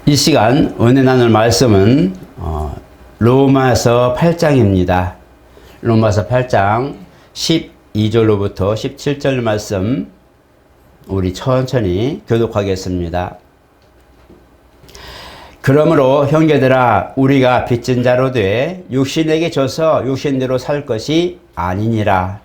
이 시간 은혜 나눌 말씀은 로마서 8장입니다. 로마서 8장 12절로부터 17절 말씀 우리 천천히 교독하겠습니다. 그러므로 형제들아, 우리가 빚진 자로 돼 육신에게 져서 육신대로 살 것이 아니니라.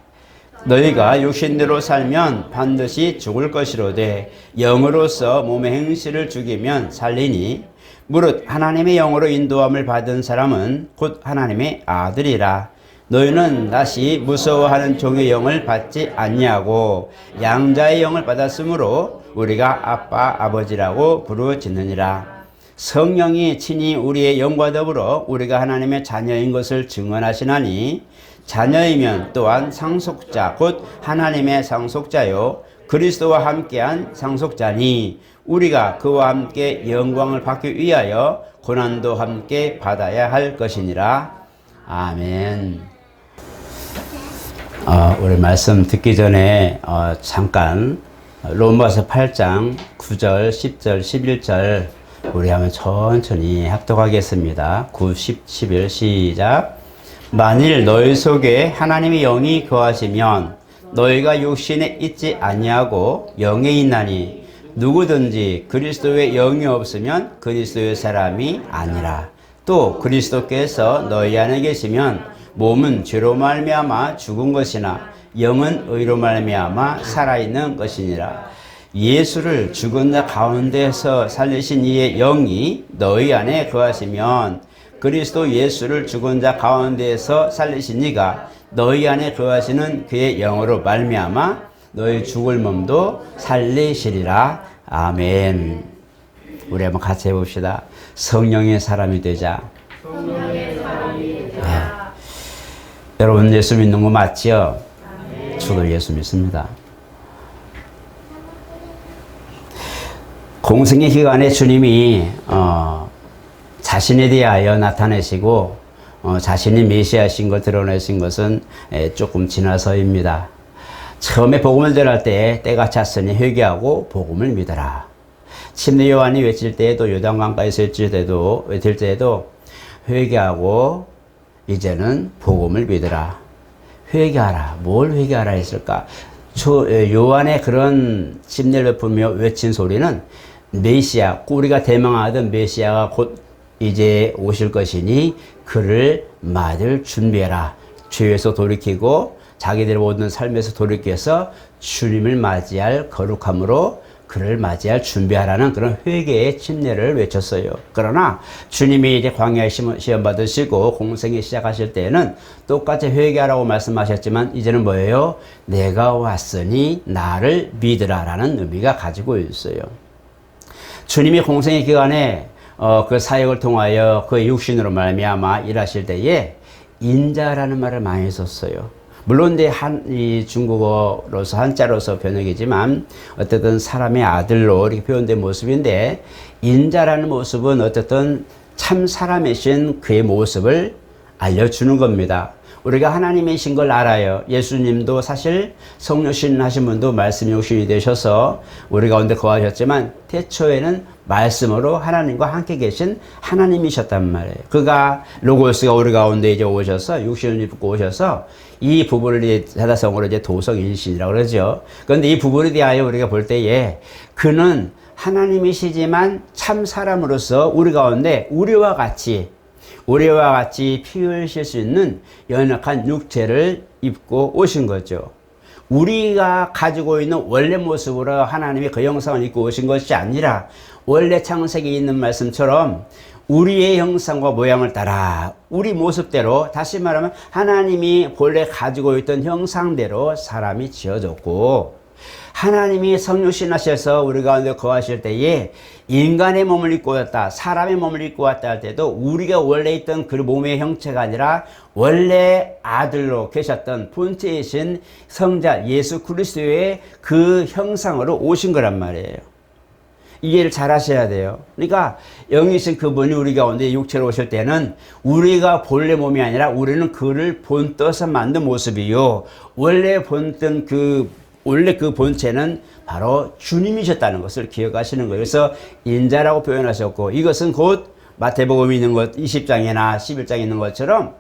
너희가 육신대로 살면 반드시 죽을 것이로되 영으로서 몸의 행실을 죽이면 살리니, 무릇 하나님의 영으로 인도함을 받은 사람은 곧 하나님의 아들이라. 너희는 다시 무서워하는 종의 영을 받지 아니하고 양자의 영을 받았으므로 우리가 아빠 아버지라고 부르짖느니라. 성령이 친히 우리의 영과 더불어 우리가 하나님의 자녀인 것을 증언하시나니, 자녀이면 또한 상속자 곧 하나님의 상속자요 그리스도와 함께한 상속자니, 우리가 그와 함께 영광을 받기 위하여 고난도 함께 받아야 할 것이니라. 아멘. 우리 말씀 듣기 전에 잠깐 로마서 8장 9절, 10절, 11절 우리 한번 천천히 합독하겠습니다. 9, 10, 11 시작. 만일 너희 속에 하나님의 영이 거하시면 너희가 육신에 있지 아니하고 영에 있나니, 누구든지 그리스도의 영이 없으면 그리스도의 사람이 아니라. 또 그리스도께서 너희 안에 계시면 몸은 죄로 말미암아 죽은 것이나 영은 의로 말미암아 살아있는 것이니라. 예수를 죽은 자 가운데서 살리신 이의 영이 너희 안에 거하시면 그리스도 예수를 죽은 자 가운데에서 살리신 이가 너희 안에 거하시는 그의 영으로 말미암아 너희 죽을 몸도 살리시리라. 아멘. 우리 한번 같이 해봅시다. 성령의 사람이 되자. 성령의 사람이 되자. 네. 여러분 예수 믿는 거 맞죠? 아멘. 저도 예수 믿습니다. 공생의 기간에 주님이 자신에 대하여 나타내시고 자신이 메시아신 걸 드러내신 것은 조금 지나서입니다. 처음에 복음을 전할 때 때가 찼으니 회개하고 복음을 믿어라. 침례 요한이 외칠 때에도, 요단강가에서 외칠 때에도 회개하고 이제는 복음을 믿어라. 회개하라. 뭘 회개하라 했을까? 요한의 그런 침례를 베풀며 외친 소리는 메시아, 우리가 대망하던 메시아가 곧 이제 오실 것이니 그를 맞을 준비해라. 죄에서 돌이키고 자기들의 모든 삶에서 돌이켜서 주님을 맞이할 거룩함으로 그를 맞이할 준비하라는 그런 회개의 침례를 외쳤어요. 그러나 주님이 이제 광야에 시험 받으시고 공생이 시작하실 때에는 똑같이 회개하라고 말씀하셨지만 이제는 뭐예요? 내가 왔으니 나를 믿으라라는 의미가 가지고 있어요. 주님이 공생의 기간에 그 사역을 통하여 그의 육신으로 말미암아 일하실 때에 인자라는 말을 많이 썼어요. 물론 이 중국어로서 한자로서 번역이지만 어쨌든 사람의 아들로 이렇게 표현된 모습인데, 인자라는 모습은 어쨌든 참 사람이신 그의 모습을 알려주는 겁니다. 우리가 하나님이신 걸 알아요. 예수님도 사실 성육신 하신 분도 말씀 육신이 되셔서 우리 가운데 거하셨지만 태초에는 말씀으로 하나님과 함께 계신 하나님이셨단 말이에요. 그가 로고스가 우리 가운데 이제 오셔서 육신을 입고 오셔서 이 부분을 이제 사다성어로 이제 도성인신이라고 그러죠. 그런데 이 부분에 대하여 우리가 볼 때에 그는 하나님이시지만 참 사람으로서 우리 가운데 우리와 같이 피 흘릴 수 있는 연약한 육체를 입고 오신 거죠. 우리가 가지고 있는 원래 모습으로 하나님의 그 형상을 입고 오신 것이 아니라 원래 창세기에 있는 말씀처럼 우리의 형상과 모양을 따라 우리 모습대로, 다시 말하면 하나님이 본래 가지고 있던 형상대로 사람이 지어졌고, 하나님이 성육신 하셔서 우리 가운데 거하실 때에 인간의 몸을 입고 왔다, 사람의 몸을 입고 왔다 할 때도 우리가 원래 있던 그 몸의 형체가 아니라 원래 아들로 계셨던 본체이신 성자 예수 그리스도의 그 형상으로 오신 거란 말이에요. 이해를 잘 하셔야 돼요. 그러니까 영이신 그분이 우리 가운데 육체로 오실 때는 우리가 본래 몸이 아니라 우리는 그를 본떠서 만든 모습이요, 원래 본뜬 그 원래 그 본체는 바로 주님이셨다는 것을 기억하시는 거예요. 그래서 인자라고 표현하셨고, 이것은 곧 마태복음에 있는 것 20장이나 11장에 있는 것처럼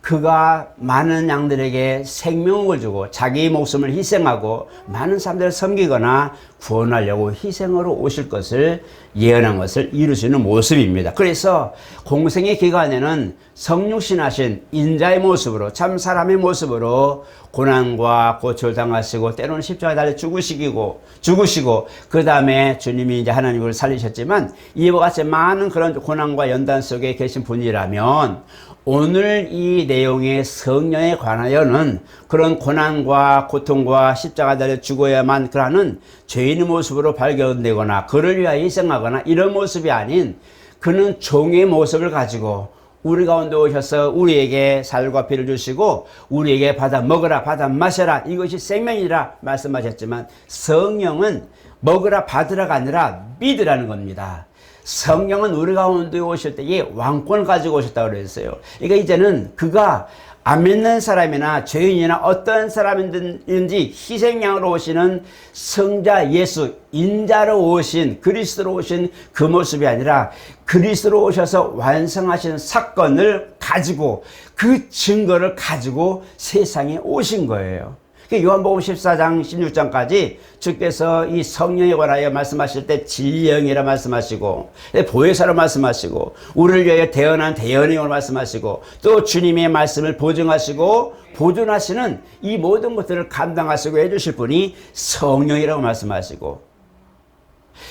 그가 많은 양들에게 생명을 주고 자기 목숨을 희생하고 많은 사람들을 섬기거나 구원하려고 희생으로 오실 것을 예언한 것을 이루시는 모습입니다. 그래서 공생의 기간에는 성육신하신 인자의 모습으로, 참 사람의 모습으로 고난과 고초를 당하시고 때로는 십자가에 달려 죽으시고 그 다음에 주님이 이제 하나님을 살리셨지만, 이와 같이 많은 그런 고난과 연단 속에 계신 분이라면 오늘 이 내용의 성령에 관하여는 그런 고난과 고통과 십자가 달려 죽어야만 그러는 죄인의 모습으로 발견되거나 그를 위하여 희생하거나 이런 모습이 아닌, 그는 종의 모습을 가지고 우리 가운데 오셔서 우리에게 살과 피를 주시고 우리에게 받아 먹으라 받아 마셔라 이것이 생명이라 말씀하셨지만, 성령은 먹으라 받으라가 아니라 믿으라는 겁니다. 성령은 우리 가운데 오실 때에 왕권을 가지고 오셨다고 그랬어요. 그러니까 이제는 그가 안 믿는 사람이나 죄인이나 어떤 사람이든지 희생양으로 오시는 성자 예수, 인자로 오신, 그리스도로 오신 그 모습이 아니라 그리스도로 오셔서 완성하신 사건을 가지고, 그 증거를 가지고 세상에 오신 거예요. 요한복음 14장 16장까지 주께서 이 성령에 관하여 말씀하실 때 진리영이라 말씀하시고, 보혜사로 말씀하시고, 우리를 위하여 태어난 대언행으로 말씀하시고, 또 주님의 말씀을 보증하시고 보존하시는 이 모든 것들을 감당하시고 해주실 분이 성령이라고 말씀하시고,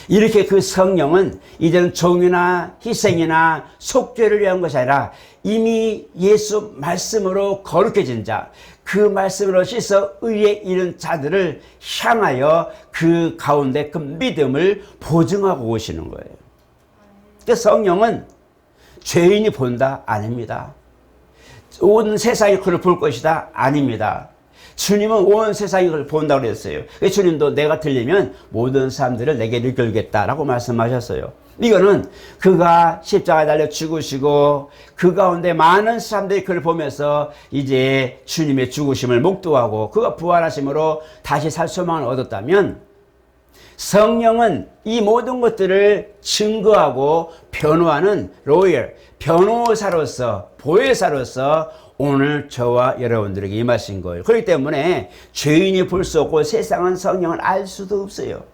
이렇게 그 성령은 이제는 종이나 희생이나 속죄를 위한 것이 아니라 이미 예수 말씀으로 거룩해진 자, 그 말씀으로 씻어 의에 이른 자들을 향하여 그 가운데 그 믿음을 보증하고 오시는 거예요. 그 성령은 죄인이 본다? 아닙니다. 온 세상이 그를 볼 것이다? 아닙니다. 주님은 온 세상이 그걸 본다고 그랬어요. 주님도 내가 틀리면 모든 사람들을 내게 이끌겠다라고 말씀하셨어요. 이거는 그가 십자가에 달려 죽으시고 그 가운데 많은 사람들이 그를 보면서 이제 주님의 죽으심을 목도하고 그가 부활하심으로 다시 살 소망을 얻었다면, 성령은 이 모든 것들을 증거하고 변호하는 로열, 변호사로서, 보혜사로서 오늘 저와 여러분들에게 임하신 거예요. 그렇기 때문에 죄인이 볼 수 없고 세상은 성령을 알 수도 없어요.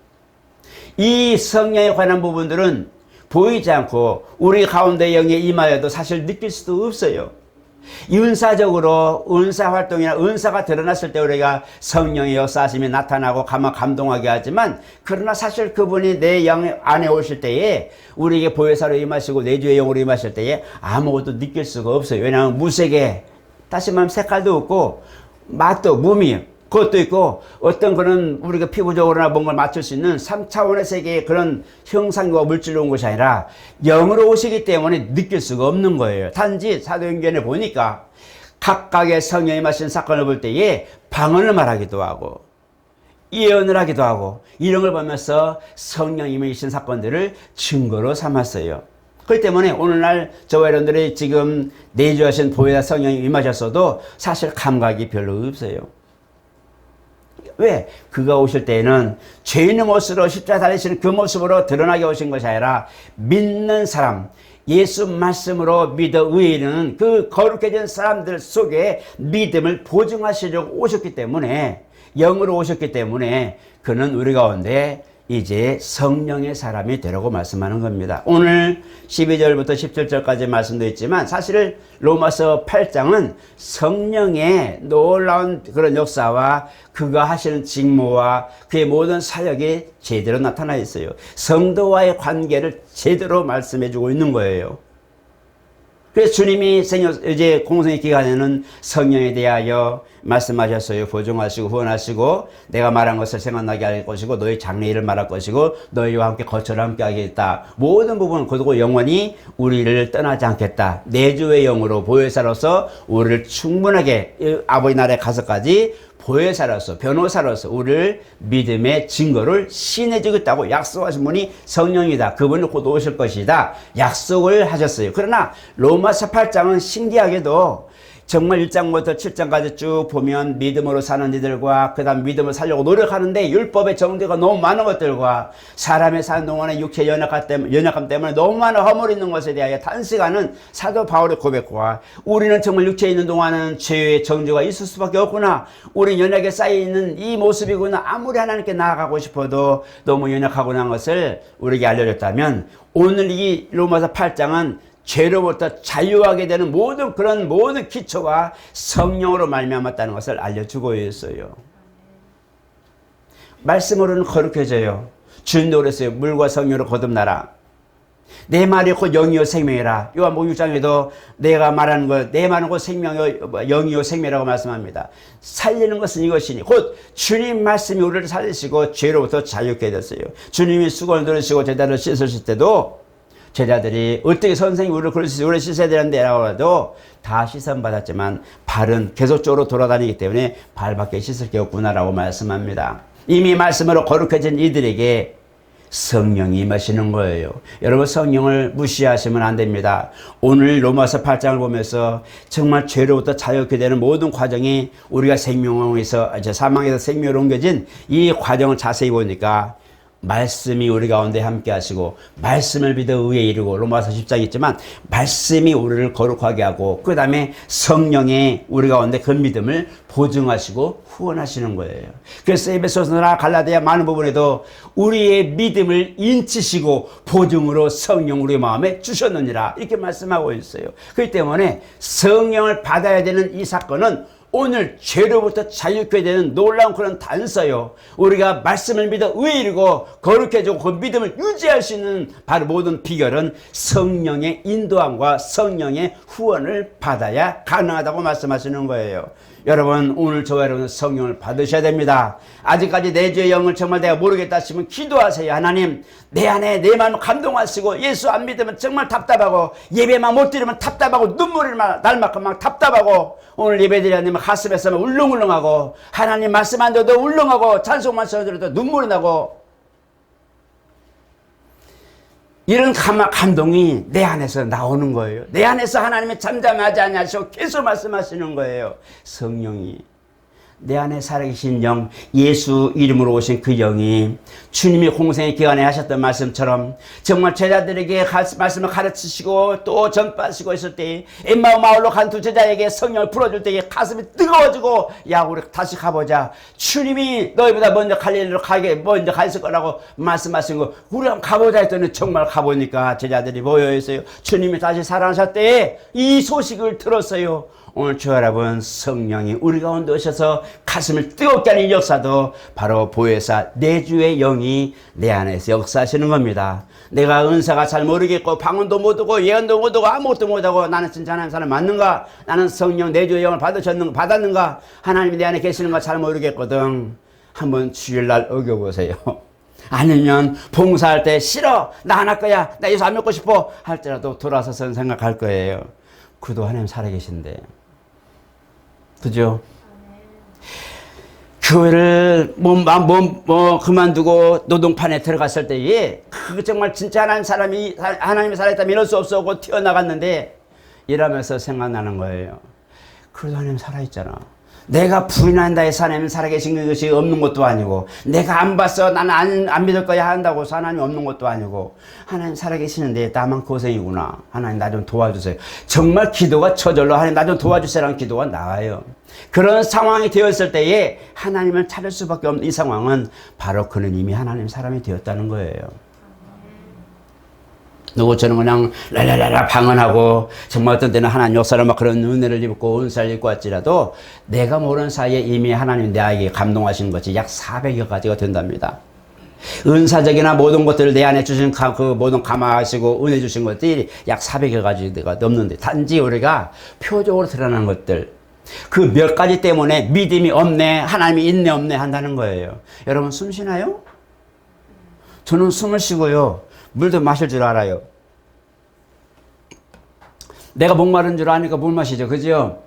이 성령에 관한 부분들은 보이지 않고 우리 가운데 영에 임하여도 사실 느낄 수도 없어요. 은사적으로 은사 활동이나 은사가 드러났을 때 우리가 성령의 역사하심이 나타나고 감동하게 하지만, 그러나 사실 그분이 내 영 안에 오실 때에 우리에게 보혜사로 임하시고 내주의 영으로 임하실 때에 아무것도 느낄 수가 없어요. 왜냐하면 무색해, 다시 말하면 색깔도 없고 맛도 무미 그것도 있고, 어떤 그런 우리가 피부적으로나 뭔가 맞출 수 있는 3차원의 세계의 그런 형상과 물질로 온 것이 아니라 영으로 오시기 때문에 느낄 수가 없는 거예요. 단지 사도행전에 보니까 각각의 성령이 마신 사건을 볼 때에 방언을 말하기도 하고 예언을 하기도 하고 이런 걸 보면서 성령이 임하신 사건들을 증거로 삼았어요. 그렇기 때문에 오늘날 저와 여러분들이 지금 내주하신 보혜사 성령이 임하셨어도 사실 감각이 별로 없어요. 왜? 그가 오실 때에는 죄인의 모습으로 십자가 달리시는 그 모습으로 드러나게 오신 것이 아니라 믿는 사람, 예수 말씀으로 믿어 의에 이르는 그 거룩해진 사람들 속에 믿음을 보증하시려고 오셨기 때문에, 영으로 오셨기 때문에 그는 우리 가운데 이제 성령의 사람이 되라고 말씀하는 겁니다. 오늘 12절부터 17절까지 말씀도 있지만 사실 로마서 8장은 성령의 놀라운 그런 역사와 그가 하시는 직무와 그의 모든 사역이 제대로 나타나 있어요. 성도와의 관계를 제대로 말씀해 주고 있는 거예요. 그래서 주님이 이제 공생의 기간에는 성령에 대하여 말씀하셨어요. 보증하시고 후원하시고 내가 말한 것을 생각나게 할 것이고 너희 장래일을 말할 것이고 너희와 함께 거처를 함께 하겠다. 모든 부분은 그리고 영원히 우리를 떠나지 않겠다. 내주의 영으로 보혜사로서 우리를 충분하게 아버지 나라에 가서까지 보혜사로서 변호사로서 우리를 믿음의 증거를 시인해 주겠다고 약속하신 분이 성령이다. 그분은 곧 오실 것이다. 약속을 하셨어요. 그러나 로마서 8장은 신기하게도 정말 1장부터 7장까지 쭉 보면 믿음으로 사는 이들과 그 다음 믿음을 살려고 노력하는데 율법의 정죄가 너무 많은 것들과 사람의 사는 동안에 육체의 연약함 때문에 너무 많은 허물이 있는 것에 대하여 탄식하는 사도 바울의 고백과 우리는 정말 육체에 있는 동안은 죄의 정죄가 있을 수밖에 없구나. 우리 연약에 쌓여있는 이 모습이구나. 아무리 하나님께 나아가고 싶어도 너무 연약하구나 하는 것을 우리에게 알려줬다면 오늘 이 로마서 8장은 죄로부터 자유하게 되는 모든 기초가 성령으로 말미암았다는 것을 알려주고 있어요. 말씀으로는 거룩해져요. 주님도 그랬어요. 물과 성령으로 거듭나라. 내 말이 곧 영이요 생명이라. 요한복음 6장에도 내가 말하는 것, 내 말은 곧 생명이요 영이요 생명이라고 말씀합니다. 살리는 것은 이것이니 곧 주님 말씀이 우리를 살리시고 죄로부터 자유케 됐어요. 주님이 수건을 들으시고 제자를 씻으실 때도 제자들이 어떻게 선생님이 우리를 씻어야 되는데 라고 해도 다 씻음 받았지만 발은 계속적으로 돌아다니기 때문에 발밖에 씻을 게 없구나라고 말씀합니다. 이미 말씀으로 거룩해진 이들에게 성령이 임하시는 거예요. 여러분 성령을 무시하시면 안 됩니다. 오늘 로마서 8장을 보면서 정말 죄로부터 자유케 되는 모든 과정이 우리가 사망에서 생명으로 옮겨진 이 과정을 자세히 보니까 말씀이 우리 가운데 함께 하시고 말씀을 믿어 의에 이르고 로마서 10장에 있지만 말씀이 우리를 거룩하게 하고 그 다음에 성령의 우리 가운데 그 믿음을 보증하시고 후원하시는 거예요. 그래서 에베소서나 갈라디아 많은 부분에도 우리의 믿음을 인치시고 보증으로 성령 우리 마음에 주셨느니라 이렇게 말씀하고 있어요. 그렇기 때문에 성령을 받아야 되는 이 사건은 오늘 죄로부터 자유케 되는 놀라운 그런 단서요. 우리가 말씀을 믿어 의에 이르고 거룩해지고 그 믿음을 유지할 수 있는 바로 모든 비결은 성령의 인도함과 성령의 후원을 받아야 가능하다고 말씀하시는 거예요. 여러분 오늘 저와 여러분은 성령을 받으셔야 됩니다. 아직까지 내 죄의 영을 정말 내가 모르겠다 하시면 기도하세요. 하나님 내 안에 내 마음을 감동하시고 예수 안 믿으면 정말 답답하고 예배만 못 드리면 답답하고 눈물이 날 만큼 막 답답하고 오늘 예배 드리면 가슴에서 울렁울렁하고 하나님 말씀 안 들어도 울렁하고 찬송만 들어도 눈물이 나고 이런 감동이 내 안에서 나오는 거예요. 내 안에서 하나님이 잠잠하지 않으시고 계속 말씀하시는 거예요. 성령이 내 안에 살아계신 영, 예수 이름으로 오신 그 영이 주님이 공생의 기간에 하셨던 말씀처럼 정말 제자들에게 말씀을 가르치시고 또 전파하시고 있을 때 엠마오 마을로 간 두 제자에게 성령을 불어줄 때에 가슴이 뜨거워지고 야 우리 다시 가보자. 주님이 너희보다 먼저 갈릴리로 먼저 가 있을 거라고 말씀하신 거 우리 한번 가보자 했더니 정말 가보니까 제자들이 모여있어요. 주님이 다시 살아나셨을 때에 이 소식을 들었어요. 오늘 주 여러분 성령이 우리 가운데 오셔서 가슴을 뜨겁게 하는 역사도 바로 보혜사 내주의 영이 내 안에서 역사하시는 겁니다. 내가 은사가 잘 모르겠고 방언도 못하고 예언도 못하고 아무것도 못하고 나는 진짜 하나님 사람 맞는가? 나는 성령 내주의 영을 받았는가? 하나님이 내 안에 계시는 거 잘 모르겠거든. 한번 주일날 어겨보세요. 아니면 봉사할 때 싫어 나 안 할 거야 나 예수 안 믿고 싶어 할 때라도 돌아서서 생각할 거예요. 그도 하나님 살아계신데 그죠? 교회를 그만두고 노동판에 들어갔을 때에 그 정말 진짜 하나님이 살아있다면 이럴 수 없었고 튀어나갔는데 이러면서 생각나는 거예요. 그래도 하나님 살아있잖아. 내가 부인한다 해서 하나님 살아계신 것이 없는 것도 아니고 내가 안 봤어 나는 안 믿을 거야 한다고 해서 하나님 없는 것도 아니고 하나님 살아계시는데 나만 고생이구나. 하나님 나 좀 도와주세요. 정말 기도가 저절로 하나님 나 좀 도와주세요라는 기도가 나와요. 그런 상황이 되었을 때에 하나님을 찾을 수밖에 없는 이 상황은 바로 그는 이미 하나님 사람이 되었다는 거예요. 누구처럼 그냥 랄랄랄라 방언하고 정말 어떤 때는 하나님 역사를 막 그런 은혜를 입고 은사를 입고 왔지라도 내가 모르는 사이에 이미 하나님 내에게 감동하시는 것이 약 400여 가지가 된답니다. 은사적이나 모든 것들을 내 안에 주신 그 모든 감화하시고 은혜 주신 것들이 약 400여 가지가 넘는데 단지 우리가 표적으로 드러나는 것들 그 몇 가지 때문에 믿음이 없네 하나님이 있네 없네 한다는 거예요. 여러분 숨 쉬나요? 저는 숨을 쉬고요 물도 마실 줄 알아요. 내가 목마른 줄 아니까 물 마시죠. 그죠?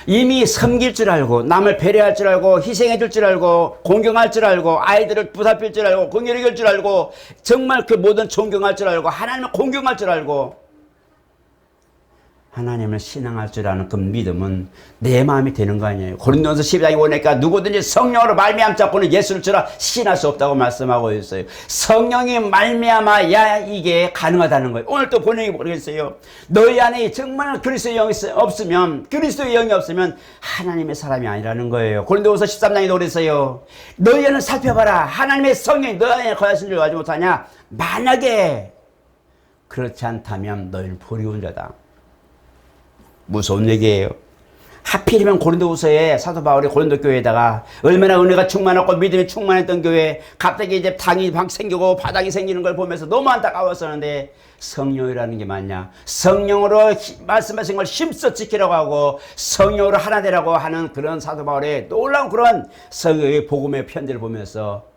이미 섬길 줄 알고 남을 배려할 줄 알고 희생해 줄 줄 알고 공경할 줄 알고 아이들을 보살필 줄 알고 긍휼히 여길 줄 알고 정말 그 모든 존경할 줄 알고 하나님을 공경할 줄 알고 하나님을 신앙할 줄 아는 그 믿음은 내 마음이 되는 거 아니에요. 고린도전서 12장에 보니까 누구든지 성령으로 말미암자고는 예수를 주라 신할 수 없다고 말씀하고 있어요. 성령이 말미암아야 이게 가능하다는 거예요. 오늘 또 본문이 모르겠어요. 너희 안에 정말 그리스도의 영이 없으면, 그리스도의 영이 없으면 하나님의 사람이 아니라는 거예요. 고린도전서 13장에도 그랬어요. 너희는 살펴봐라. 하나님의 성령이 너희 안에 거하신 줄 알지 못하냐. 만약에 그렇지 않다면 너희는 버리운 자다. 무서운 얘기예요. 하필이면 고린도후서에 사도 바울이 고린도 교회에다가 얼마나 은혜가 충만하고 믿음이 충만했던 교회, 갑자기 이제 당이 생기고 바닥이 생기는 걸 보면서 너무 안타까웠었는데 성령이라는 게 맞냐? 성령으로 말씀하신 걸 힘써 지키라고 하고 성령으로 하나 되라고 하는 그런 사도 바울의 놀라운 그런 성령의 복음의 편지를 보면서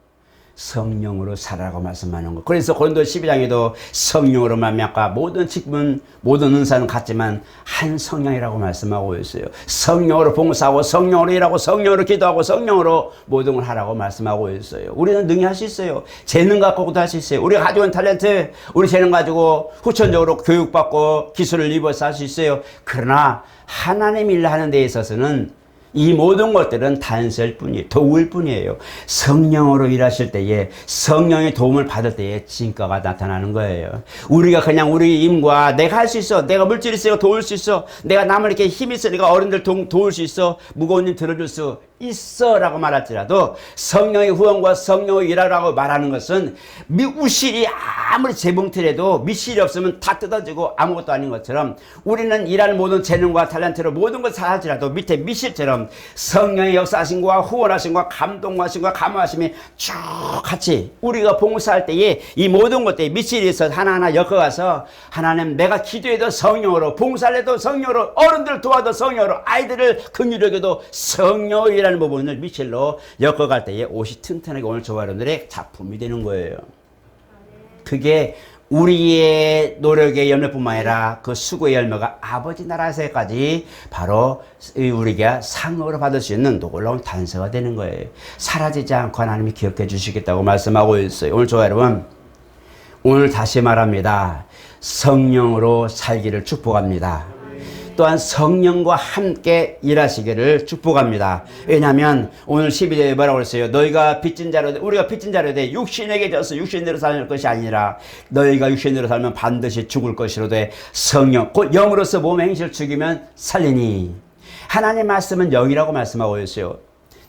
성령으로 살아라고 말씀하는 거. 그래서 고린도 12장에도 성령으로 말미암아 모든 직분, 모든 은사는 같지만 한 성령이라고 말씀하고 있어요. 성령으로 봉사하고 성령으로 일하고 성령으로 기도하고 성령으로 모든 걸 하라고 말씀하고 있어요. 우리는 능히 할 수 있어요. 재능 갖고도 할 수 있어요. 우리가 가지고 있는 탤런트, 우리 재능 가지고 후천적으로 교육받고 기술을 입어서 할 수 있어요. 그러나 하나님 일 하는 데 있어서는 이 모든 것들은 단서일 뿐이에요. 도구일 뿐이에요. 성령으로 일하실 때에 성령의 도움을 받을 때에 진가가 나타나는 거예요. 우리가 그냥 우리 힘과 내가 할 수 있어. 내가 물질이 있으니까 도울 수 있어. 내가 남을 이렇게 힘이 있으니까 어른들 도울 수 있어. 무거운 일 들어줄 수 있어 라고 말할지라도 성령의 후원과 성령의 일하라고 말하는 것은 우실이 아무리 재봉틀해도 밑실이 없으면 다 뜯어지고 아무것도 아닌 것처럼 우리는 일할 모든 재능과 탤런트로 모든 것을 할지라도 밑에 밑실처럼 성령의 역사하심과 후원하심과 감동하심과 감화하심이 쭉 같이 우리가 봉사할 때에 이 모든 것들이 밑실이 있어 하나하나 엮어가서 하나님 내가 기도해도 성령으로 봉사를 해도 성령으로 어른들 도와도 성령으로 아이들을 긍휼하게도 성령이라는 부분을 미실로 엮어갈 때에 옷이 튼튼하게 오늘 저와 여러분들의 작품이 되는 거예요. 그게 우리의 노력의 열매뿐만 아니라 그 수고의 열매가 아버지 나라에서까지 바로 우리가 상으로 받을 수 있는 놀라운 단서가 되는 거예요. 사라지지 않고 하나님이 기억해 주시겠다고 말씀하고 있어요. 오늘 저와 여러분, 오늘 다시 말합니다. 성령으로 살기를 축복합니다. 또한 성령과 함께 일하시기를 축복합니다. 왜냐하면 오늘 12절에 뭐라고 그랬어요? 너희가 빚진 자로 우리가 빚진 자로 돼 육신에게 져서 육신대로 살 것이 아니라 너희가 육신대로 살면 반드시 죽을 것이로되 성령 곧 영으로서 몸의 행실을 죽이면 살리니. 하나님 말씀은 영이라고 말씀하고 있어요.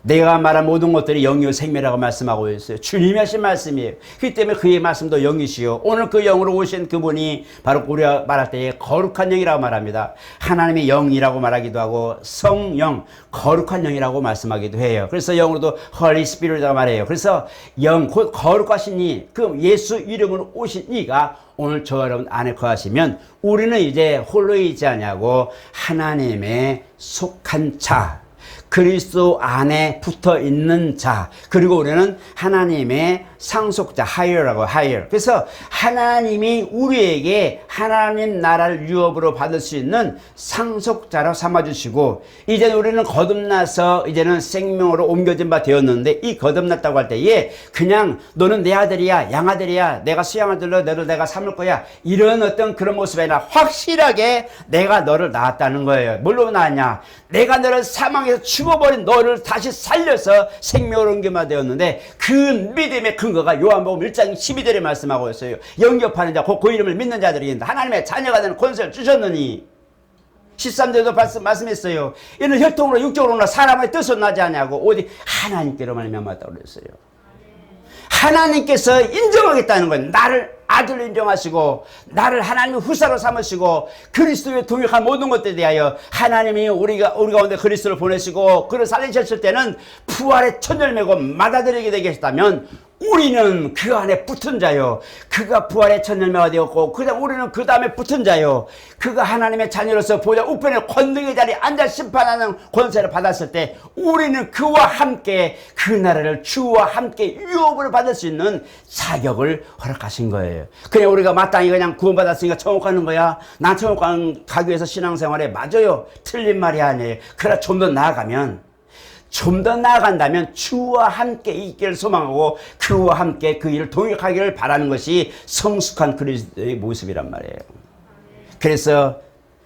내가 말한 모든 것들이 영이요 생명이라고 말씀하고 있어요. 주님이 하신 말씀이에요. 그렇기 때문에 그의 말씀도 영이시요. 오늘 그 영으로 오신 그분이 바로 우리가 말할 때에 거룩한 영이라고 말합니다. 하나님의 영이라고 말하기도 하고 성령, 거룩한 영이라고 말씀하기도 해요. 그래서 영으로도 Holy Spirit이라고 말해요. 그래서 영, 곧 거룩하신 이, 그 예수 이름으로 오신 이가 오늘 저와 여러분 안에 거하시면 우리는 이제 홀로 있지 않냐고 하나님의 속한 자, 그리스도 안에 붙어 있는 자, 그리고 우리는 하나님의 상속자, 하이어라고 하이어. 그래서 하나님이 우리에게 하나님 나라를 유업으로 받을 수 있는 상속자로 삼아주시고, 이제 우리는 거듭나서 이제는 생명으로 옮겨진 바 되었는데, 이 거듭났다고 할 때에 그냥 너는 내 아들이야, 양아들이야, 내가 수양을 들러 너를 내가 삼을 거야, 이런 어떤 그런 모습이 아니라 확실하게 내가 너를 낳았다는 거예요. 뭘로 낳았냐? 내가 너를 사망에서 죽어버린 너를 다시 살려서 생명으로 옮겨만 되었는데, 그 믿음의 근거가 요한복음 1장 12절에 말씀하고 있어요. 영접하는 자, 곧 그 이름을 믿는 자들이 하나님의 자녀가 되는 권세를 주셨느니. 13절에도 말씀했어요. 이는 혈통으로 육적으로나 사람의 뜻으로 나지 않냐고, 어디 하나님께로만 말했다고 그랬어요. 하나님께서 인정하겠다는 건 나를 아들로 인정하시고 나를 하나님의 후사로 삼으시고 그리스도의 동역한 모든 것들에 대하여 하나님이 우리 가운데 그리스도를 보내시고 그를 살리셨을 때는 부활의 첫 열매고 맏아들에게 되게 하셨다면 우리는 그 안에 붙은 자요. 그가 부활의 첫 열매가 되었고 우리는 그 다음에 붙은 자요. 그가 하나님의 자녀로서 보좌 우편의 권능의 자리에 앉아 심판하는 권세를 받았을 때 우리는 그와 함께 그 나라를 주와 함께 유업을 받을 수 있는 자격을 허락하신 거예요. 그냥 우리가 마땅히 그냥 구원받았으니까 천국 가는 거야. 난 천국 가기 위해서 신앙생활에 맞아요. 틀린 말이 아니에요. 그러나 좀 더 나아간다면 주와 함께 있기를 소망하고 그와 함께 그 일을 동역하기를 바라는 것이 성숙한 그리스도의 모습이란 말이에요. 그래서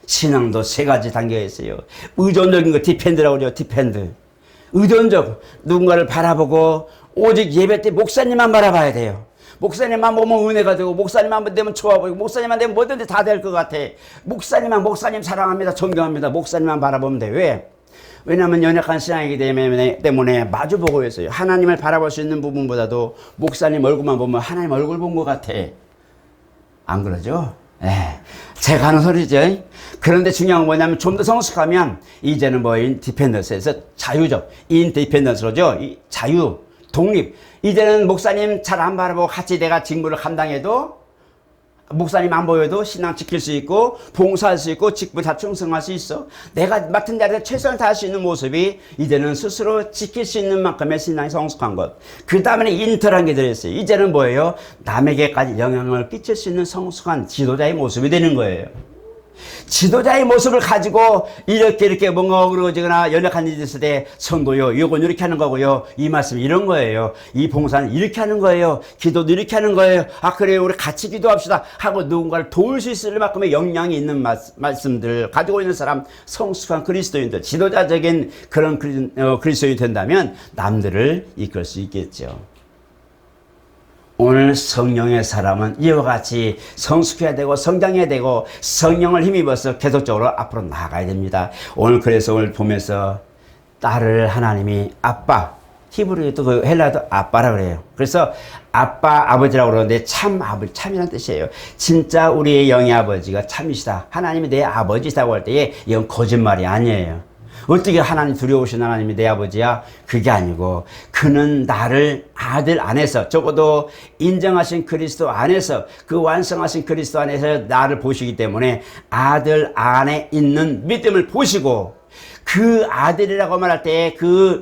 신앙도 세 가지 단계가 있어요. 의존적인 거 디펜드라고 그래요. 디펜드. 의존적, 누군가를 바라보고 오직 예배 때 목사님만 바라봐야 돼요. 목사님만 보면 은혜가 되고, 목사님만 되면 좋아 보이고, 목사님만 되면 뭐든지 다 될 것 같아. 목사님 사랑합니다. 존경합니다. 목사님만 바라보면 돼. 왜? 왜냐하면 연약한 신앙이기 때문에 마주보고 있어요. 하나님을 바라볼 수 있는 부분보다도 목사님 얼굴만 보면 하나님 얼굴 본 것 같아. 안 그러죠? 제가 하는 소리죠. 그런데 중요한 건 뭐냐면 좀 더 성숙하면 이제는 디펜던스에서 자유적, 인디펜던스로죠. 자유, 독립. 이제는 목사님 잘 안 바라보고 같이 내가 직무를 감당해도 목사님 안 보여도 신앙 지킬 수 있고 봉사할 수 있고 직분 다 충성할 수 있어. 내가 맡은 자리에 최선을 다할 수 있는 모습이 이제는 스스로 지킬 수 있는 만큼의 신앙이 성숙한 것. 그 다음에 인터란 게 들어있어요. 이제는 뭐예요? 남에게까지 영향을 끼칠 수 있는 성숙한 지도자의 모습이 되는 거예요. 지도자의 모습을 가지고 이렇게 뭔가 어그러지거나 연약한 일이 있을 때 성도요, 이건 이렇게 하는 거고요, 이 말씀 이런 거예요, 이 봉사는 이렇게 하는 거예요, 기도도 이렇게 하는 거예요, 아 그래요 우리 같이 기도합시다 하고 누군가를 도울 수 있을 만큼의 역량이 있는 말씀들 가지고 있는 사람, 성숙한 그리스도인들, 지도자적인 그런 그리스도인이 된다면 남들을 이끌 수 있겠죠. 오늘 성령의 사람은 이와 같이 성숙해야 되고 성장해야 되고 성령을 힘입어서 계속적으로 앞으로 나아가야 됩니다. 그래서 오늘 보면서 딸을 하나님이 아빠, 히브리어도 그 헬라어도 아빠라 그래요. 그래서 아빠, 아버지라고 그러는데 참이라는 뜻이에요. 진짜 우리의 영의 아버지가 참이시다. 하나님이 내 아버지시다고 할 때에 이건 거짓말이 아니에요. 어떻게 하나님 두려우신 하나님이 내 아버지야? 그게 아니고 그는 나를 아들 안에서, 적어도 인정하신 그리스도 안에서, 그 완성하신 그리스도 안에서 나를 보시기 때문에 아들 안에 있는 믿음을 보시고, 그 아들이라고 말할 때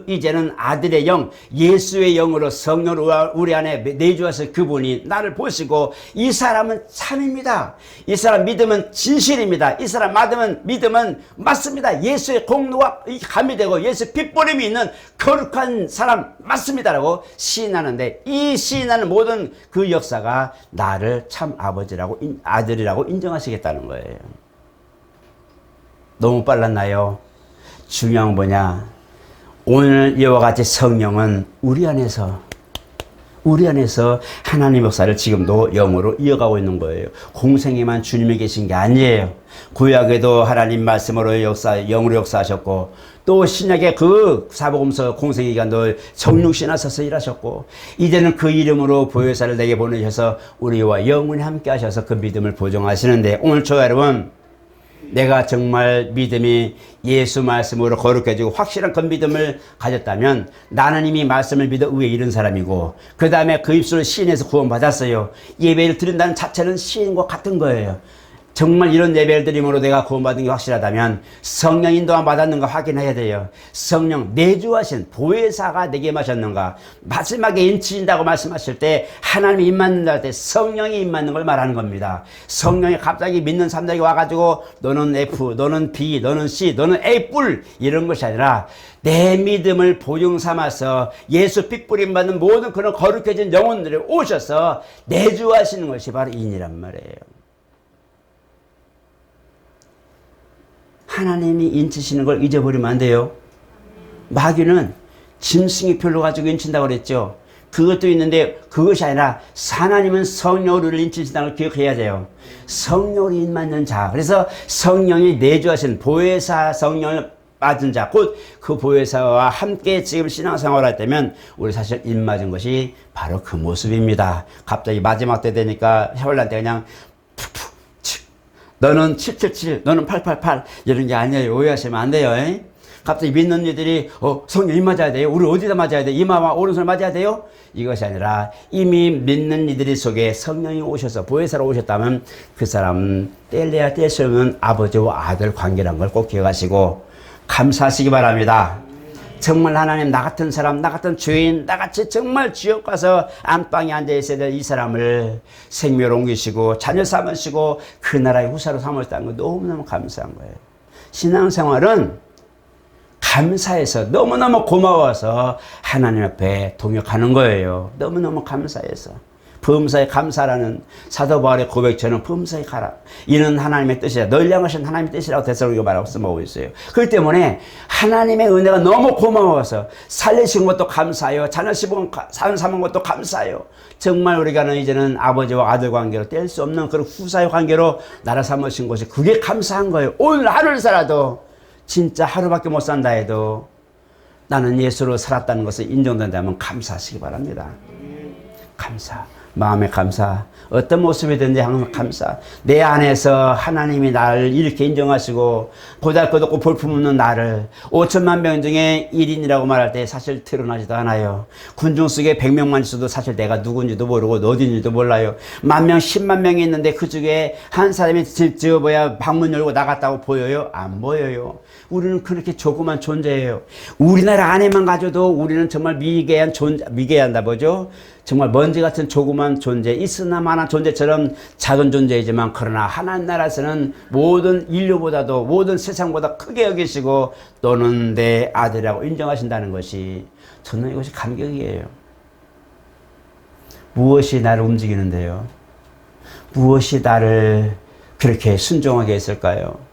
이제는 아들의 영, 예수의 영으로 성령을 우리 안에 내주어서 그분이 나를 보시고, 이 사람은 참입니다. 이 사람 믿음은 진실입니다. 이 사람 믿음은 맞습니다. 예수의 공로가 가미되고 예수의 핏보림이 있는 거룩한 사람 맞습니다라고 시인하는데, 이 시인하는 모든 그 역사가 나를 참 아들이라고 인정하시겠다는 거예요. 너무 빨랐나요? 중요한 건 뭐냐? 오늘 이와 같이 성령은 우리 안에서 하나님의 역사를 지금도 영으로 이어가고 있는 거예요. 공생에만 주님이 계신 게 아니에요. 구약에도 하나님 말씀으로 영으로 역사하셨고, 또 신약의 그 사복음서 공생의 기간도 정육신 하셔서 일하셨고, 이제는 그 이름으로 보혜사를 내게 보내셔서 우리와 영원히 함께 하셔서 그 믿음을 보증하시는데, 오늘 저 여러분, 내가 정말 믿음이 예수 말씀으로 거룩해지고 확실한 그 믿음을 가졌다면, 나는 이미 말씀을 믿어 의에 이른 사람이고, 그 다음에 그 입술로 시인해서 구원받았어요. 예배를 드린다는 자체는 시인과 같은 거예요. 정말 이런 예배를 드림으로 내가 구원받은 게 확실하다면 성령 인도함 받았는가 확인해야 돼요. 성령 내주하신 보혜사가 내게 마셨는가. 마지막에 인치신다고 말씀하실 때, 하나님이 입맞는다 할 때 성령이 입맞는 걸 말하는 겁니다. 성령이 갑자기 믿는 사람들에게 와가지고 너는 F, 너는 B, 너는 C, 너는 A 뿔 이런 것이 아니라 내 믿음을 보증 삼아서 예수 핏부림 받는 모든 그런 거룩해진 영혼들이 오셔서 내주하시는 것이 바로 인이란 말이에요. 하나님이 인치시는 걸 잊어버리면 안 돼요. 마귀는 짐승의 표를 가지고 인친다고 그랬죠. 그것도 있는데 그것이 아니라 하나님은 성령으로 우리를 인치신다는 걸 기억해야 돼요. 성령으로 인맞는 자. 그래서 성령이 내주하신 보혜사 성령을 맞은 자, 곧 그 보혜사와 함께 지금 신앙생활을 할 때면 우리 사실 인맞은 것이 바로 그 모습입니다. 갑자기 마지막 때 되니까 샤월날 때 그냥 너는 777, 너는 888 이런 게 아니에요. 오해하시면 안 돼요. 갑자기 믿는 이들이 성령 맞아야 돼요. 우리 어디다 맞아야 돼요? 이마와 오른손 맞아야 돼요? 이것이 아니라 이미 믿는 이들이 속에 성령이 오셔서 보혜사로 오셨다면 그 사람은 뗄래야 뗄 수 없는 아버지와 아들 관계라는 걸 꼭 기억하시고 감사하시기 바랍니다. 정말 하나님, 나 같은 사람, 나 같은 죄인, 나같이 정말 지옥 가서 안방에 앉아있어야 될 이 사람을 생명으로 옮기시고 자녀 삼으시고 그 나라의 후사로 삼으셨다는 거 너무너무 감사한 거예요. 신앙생활은 감사해서, 너무너무 고마워서 하나님 앞에 동역하는 거예요. 너무너무 감사해서. 범사에 감사라는 사도 바울의 고백처럼 범사에 가라. 이는 하나님의 뜻이다. 널 향하신 하나님의 뜻이라고 데살로니가 말하고 써먹고 있어요. 그렇기 때문에 하나님의 은혜가 너무 고마워서 살리신 것도 감사해요. 자녀 시범 삼은 것도 감사해요. 정말 우리가는 이제는 아버지와 아들 관계로 뗄 수 없는 그런 후사의 관계로 나를 삼으신 것이 그게 감사한 거예요. 오늘 하루를 살아도 진짜 하루밖에 못 산다 해도 나는 예수로 살았다는 것을 인정된다면 감사하시기 바랍니다. 감사. 마음의 감사. 어떤 모습이든지 항상 감사. 내 안에서 하나님이 나를 이렇게 인정하시고 보잘것없고 볼품없는 나를 5천만 명 중에 1인이라고 말할 때 사실 드러나지도 않아요. 군중 속에 100명만 있어도 사실 내가 누군지도 모르고 어딘지도 몰라요. 10,000명 10만 명이 있는데 그 중에 한 사람이 집 지어봐야 방문 열고 나갔다고 보여요? 안 보여요. 우리는 그렇게 조그만 존재예요. 우리나라 안에만 가져도 우리는 정말 미개한 존재, 미개한다 뭐죠? 정말 먼지 같은 조그만 존재, 있으나 마나 존재처럼 작은 존재이지만 그러나 하나님 나라에서는 모든 인류보다도 모든 세상보다 크게 여기시고 너는 내 아들이라고 인정하신다는 것이 저는 이것이 감격이에요. 무엇이 나를 움직이는데요? 무엇이 나를 그렇게 순종하게 했을까요?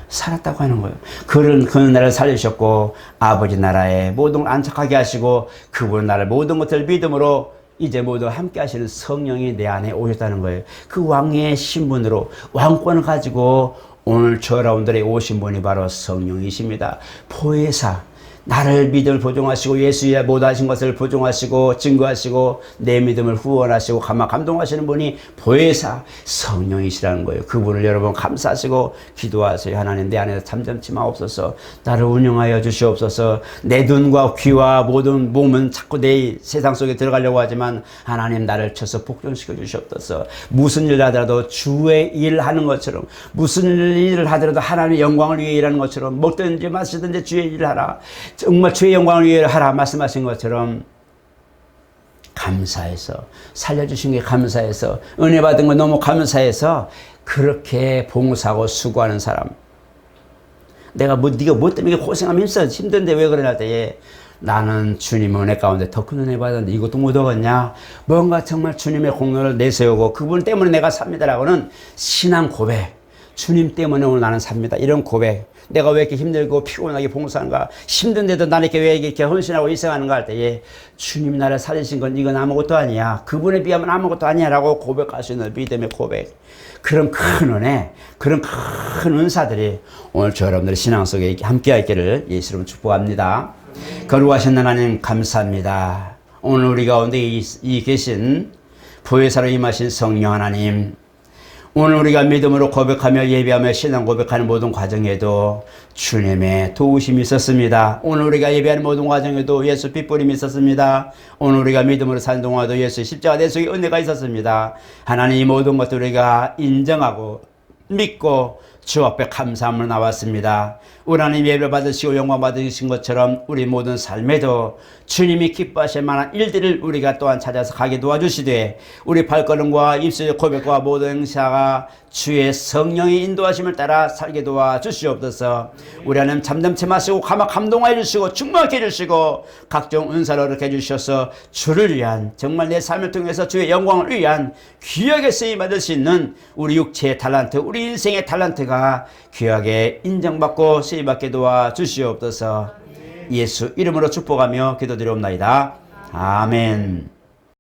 살았다고 하는 거예요. 그 나를 살리셨고 아버지 나라에 모든 걸 안착하게 하시고 그분 나를 모든 것들을 믿음으로 이제 모두 함께 하시는 성령이 내 안에 오셨다는 거예요. 그 왕의 신분으로 왕권을 가지고 오늘 저 여러분들의 오신 분이 바로 성령이십니다. 보혜사. 나를 믿음을 보증하시고 예수의 못하신 것을 보증하시고 증거하시고 내 믿음을 후원하시고 감동하시는 분이 보혜사 성령이시라는 거예요. 그분을 여러분 감사하시고 기도하세요. 하나님 내 안에서 잠잠치 마옵소서. 나를 운영하여 주시옵소서. 내 눈과 귀와 모든 몸은 자꾸 내 세상 속에 들어가려고 하지만 하나님 나를 쳐서 복종시켜 주시옵소서. 무슨 일을 하더라도 주의 일을 하는 것처럼 무슨 일을 하더라도 하나님의 영광을 위해 일하는 것처럼 먹든지 마시든지 주의 일을 하라. 정말 주의 영광을 위해 하라 말씀하신 것처럼 감사해서 살려주신 게 감사해서 은혜 받은 거 너무 감사해서 그렇게 봉사하고 수고하는 사람. 내가 네가 뭐 때문에 고생하면 힘든데 왜 그러냐 할 때에 나는 주님의 은혜 가운데 더 큰 은혜 받았는데 이것도 못 얻었냐? 뭔가 정말 주님의 공로를 내세우고 그분 때문에 내가 삽니다라고는 신앙 고백. 주님 때문에 오늘 나는 삽니다. 이런 고백. 내가 왜 이렇게 힘들고 피곤하게 봉사하는가? 힘든데도 나는 왜 이렇게 헌신하고 희생하는가 할 때에 주님이 나를 살리신 건 이건 아무것도 아니야. 그분에 비하면 아무것도 아니야 라고 고백할 수 있는 믿음의 고백. 그런 큰 은혜, 그런 큰 은사들이 오늘 저 여러분들의 신앙 속에 함께 있기를 예수 이름으로 축복합니다. 거룩하신 하나님 감사합니다. 오늘 우리 가운데 이 계신 보혜사로 임하신 성령 하나님, 오늘 우리가 믿음으로 고백하며 예배하며 신앙 고백하는 모든 과정에도 주님의 도우심이 있었습니다. 오늘 우리가 예배하는 모든 과정에도 예수 빛보림이 있었습니다. 오늘 우리가 믿음으로 사는 동안도 예수 십자가 내 속에 은혜가 있었습니다. 하나님 이 모든 것들 우리가 인정하고 믿고 주 앞에 감사함을 나왔습니다. 우리 하나님 예배 받으시고 영광 받으신 것처럼 우리 모든 삶에도 주님이 기뻐하실 만한 일들을 우리가 또한 찾아서 가게 도와주시되 우리 발걸음과 입술의 고백과 모든 행사가 주의 성령의 인도하심을 따라 살게 도와주시옵소서. 우리 하나님 잠잠치 마시고 감동하여 주시고 충만케 해주시고 각종 은사를 허락해 주셔서 주를 위한 정말 내 삶을 통해서 주의 영광을 위한 귀하게 쓰임받을 수 있는 우리 육체의 탤런트 우리 인생의 탤런트가 귀하게 인정받고 쓰임받게 도와주시옵소서. 예수 이름으로 축복하며 기도드리옵나이다. 아멘.